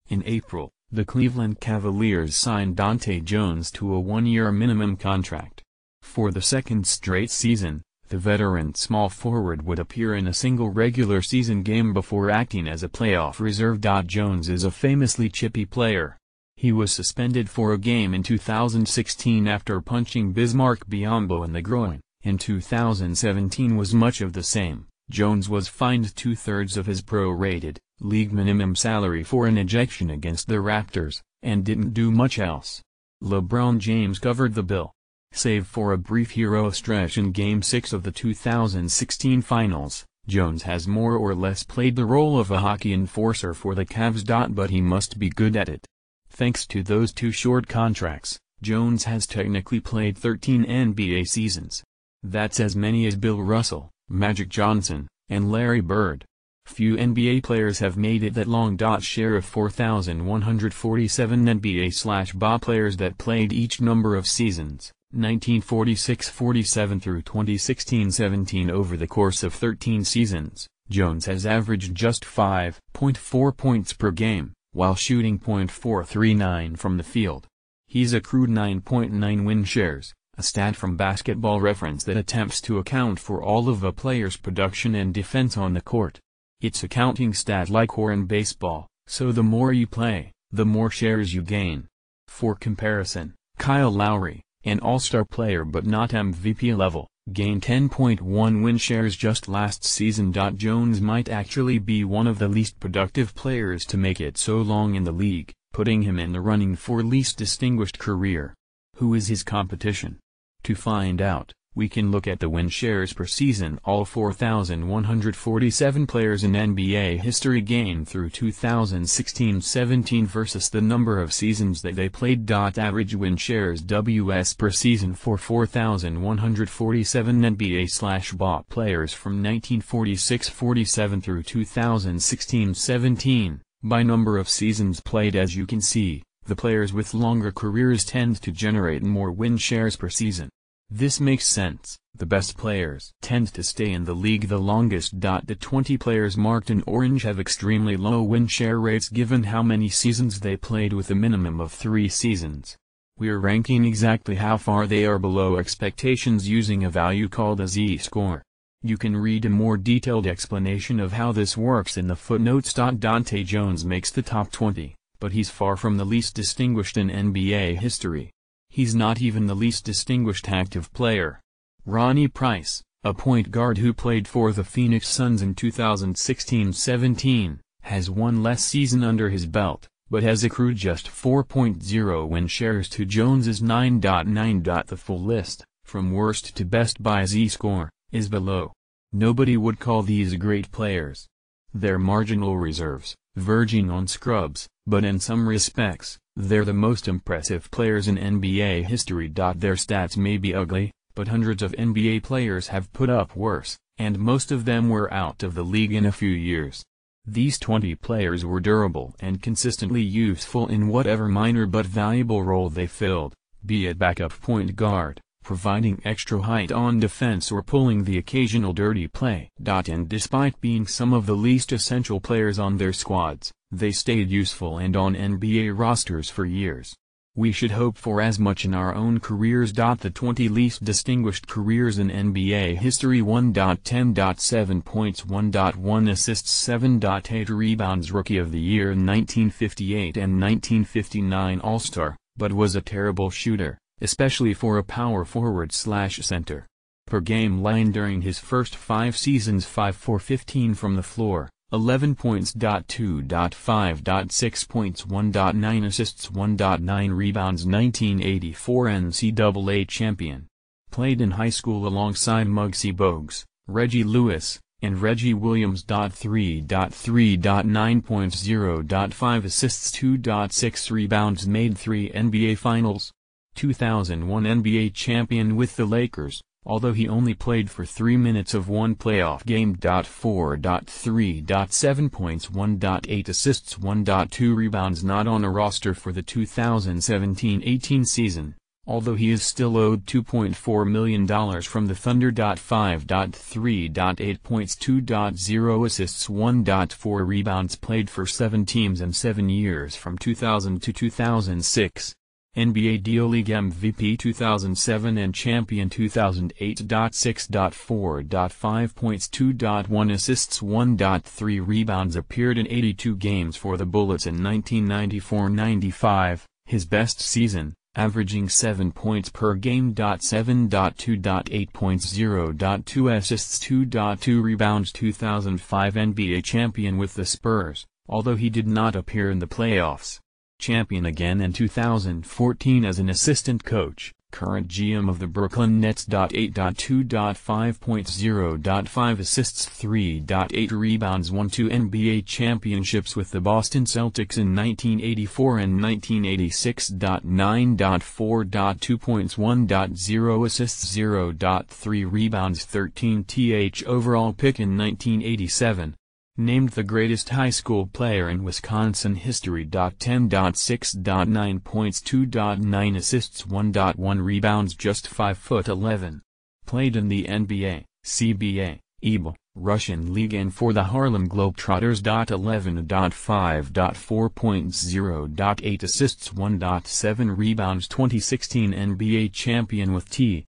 In April, the Cleveland Cavaliers signed Dante Jones to a one-year minimum contract. For the second straight season, the veteran small forward would appear in a single regular season game before acting as a playoff reserve. Jones is a famously chippy player. He was suspended for a game in 2016 after punching Bismarck Biyombo in the groin. In 2017 was much of the same. Jones was fined two-thirds of his pro-rated, league minimum salary for an ejection against the Raptors, and didn't do much else. LeBron James covered the bill. Save for a brief hero stretch in Game 6 of the 2016 Finals, Jones has more or less played the role of a hockey enforcer for the Cavs. But he must be good at it. Thanks to those two short contracts, Jones has technically played 13 NBA seasons. That's as many as Bill Russell, Magic Johnson, and Larry Bird. Few NBA players have made it that long. Share of 4,147 NBA/BA players that played each number of seasons, 1946-47 through 2016-17. Over the course of 13 seasons, Jones has averaged just 5.4 points per game, while shooting .439 from the field. He's accrued 9.9 win shares, a stat from Basketball Reference that attempts to account for all of a player's production and defense on the court. It's a counting stat like or in baseball, so the more you play, the more shares you gain. For comparison, Kyle Lowry, an all-star player but not MVP level, gained 10.1 win shares just last season. Jones might actually be one of the least productive players to make it so long in the league, putting him in the running for least distinguished career. Who is his competition? To find out, we can look at the win shares per season all 4,147 players in NBA history gained through 2016-17 versus the number of seasons that they played. Average win shares WS per season for 4,147 NBA/BA players from 1946-47 through 2016-17, by number of seasons played. As you can see, the players with longer careers tend to generate more win shares per season. This makes sense. The best players tend to stay in the league the longest. The 20 players marked in orange have extremely low win share rates given how many seasons they played, with a minimum of 3 seasons. We're ranking exactly how far they are below expectations using a value called a Z-score. You can read a more detailed explanation of how this works in the footnotes. Dante Jones makes the top 20, but he's far from the least distinguished in NBA history. He's not even the least distinguished active player. Ronnie Price, a point guard who played for the Phoenix Suns in 2016-17, has one less season under his belt, but has accrued just 4.0 win shares to Jones's 9.9. The full list, from worst to best by Z-score, is below. Nobody would call these great players. They're marginal reserves, verging on scrubs, but in some respects, they're the most impressive players in NBA history. Their stats may be ugly, but hundreds of NBA players have put up worse, and most of them were out of the league in a few years. These 20 players were durable and consistently useful in whatever minor but valuable role they filled, be it backup point guard, providing extra height on defense, or pulling the occasional dirty play. And despite being some of the least essential players on their squads, they stayed useful and on NBA rosters for years. We should hope for as much in our own careers. The 20 least distinguished careers in NBA history: 1.10.7 points, 1.1 assists, 7.8 rebounds. Rookie of the Year in 1958 and 1959 All-Star, but was a terrible shooter, especially for a power forward/center. Per game line during his first 5 seasons: 5-for-15 from the floor, 11 points. 2.5.6 points, 1.9 assists, 1.9 rebounds. 1984 NCAA champion. Played in high school alongside Muggsy Bogues, Reggie Lewis, and Reggie Williams. 3.3.9 points, 0.5 assists, 2.6 rebounds. Made 3 NBA Finals. 2001 NBA champion with the Lakers, although he only played for 3 minutes of one playoff game. 4.3.7 points, 1.8 assists, 1.2 rebounds. Not on a roster for the 2017-18 season, although he is still owed $2.4 million from the Thunder. 5.3.8 points, 2.0 assists, 1.4 rebounds. Played for 7 teams in 7 years from 2000 to 2006. NBA D-League MVP 2007 and champion 2008. 6.4.5 points, 2.1 assists, 1.3 rebounds. Appeared in 82 games for the Bullets in 1994-95, his best season, averaging 7 points per game. 7.2.8 points, 0.2 assists, 2.2 rebounds. 2005 NBA champion with the Spurs, although he did not appear in the playoffs. Champion again in 2014 as an assistant coach, current GM of the Brooklyn Nets. 8.2.5 points, 0.5 assists, 3.8 rebounds. Won 2 NBA championships with the Boston Celtics in 1984 and 1986. 9.4.2 points, 1.0 assists, 0.3 rebounds. 13th overall pick in 1987. Named the greatest high school player in Wisconsin history. 10.6.9 points, 2.9 assists, 1.1 rebounds. Just 5'11". Played in the NBA, CBA, EBA, Russian League and for the Harlem Globetrotters. 11.5.4 points, 0.8 assists, 1.7 rebounds. 2016 NBA champion with T.